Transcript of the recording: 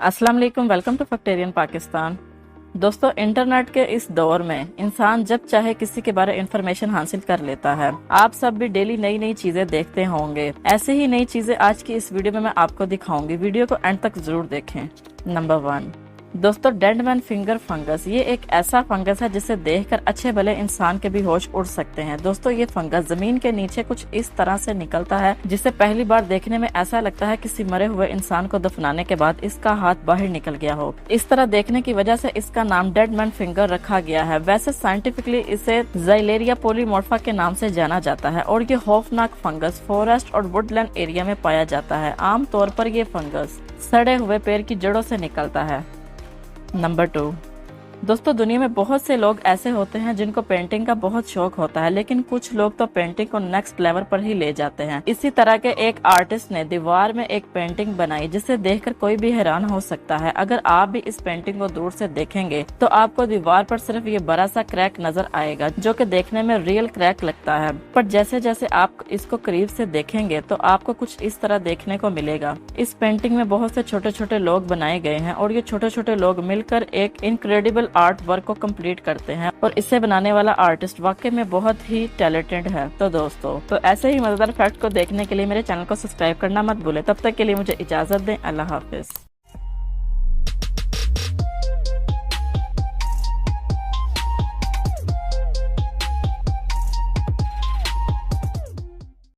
अस्सलाम वालेकुम, welcome to फैक्टेरियन Pakistan. दोस्तों, इंटरनेट के इस दौर में इंसान जब चाहे किसी के बारे इंफॉर्मेशन हासिल कर लेता है। आप सब भी डेली नई नई चीजें देखते होंगे। ऐसे ही नई चीजें आज की इस वीडियो में मैं आपको दिखाऊंगी। वीडियो को एंड तक जरूर देखें। नंबर 1 दोस्तों, डेड मैन फिंगर फंगस। ये एक ऐसा फंगस है जिसे देखकर अच्छे भले इंसान के भी होश उड़ सकते हैं। दोस्तों, ये फंगस जमीन के नीचे कुछ इस तरह से निकलता है जिसे पहली बार देखने में ऐसा लगता है किसी मरे हुए इंसान को दफनाने के बाद इसका हाथ बाहर निकल गया हो। इस तरह देखने की वजह से इसका नाम डेड मैन फिंगर रखा गया है। वैसे साइंटिफिकली इसे ज़ाइलेरिया पोलीमोर्फा के नाम से जाना जाता है और ये खौफनाक फंगस फॉरेस्ट और वुडलैंड एरिया में पाया जाता है। आमतौर पर ये फंगस सड़े हुए पेड़ की जड़ों से निकलता है। नंबर 2 दोस्तों, दुनिया में बहुत से लोग ऐसे होते हैं जिनको पेंटिंग का बहुत शौक होता है, लेकिन कुछ लोग तो पेंटिंग को नेक्स्ट लेवल पर ही ले जाते हैं। इसी तरह के एक आर्टिस्ट ने दीवार में एक पेंटिंग बनाई जिसे देखकर कोई भी हैरान हो सकता है। अगर आप भी इस पेंटिंग को दूर से देखेंगे तो आपको दीवार पर सिर्फ ये बड़ा सा क्रैक नजर आएगा जो कि देखने में रियल क्रैक लगता है, पर जैसे जैसे आप इसको करीब से देखेंगे तो आपको कुछ इस तरह देखने को मिलेगा। इस पेंटिंग में बहुत से छोटे छोटे लोग बनाए गए हैं और ये छोटे छोटे लोग मिलकर एक इनक्रेडिबल आर्ट वर्क को कंप्लीट करते हैं और इसे बनाने वाला आर्टिस्ट वाकई में बहुत ही टैलेंटेड है। तो दोस्तों, ऐसे ही मजेदार फैक्ट को देखने के लिए मेरे चैनल को सब्सक्राइब करना मत भूलें। तब तक के लिए मुझे इजाजत दें। अल्लाह हाफिज।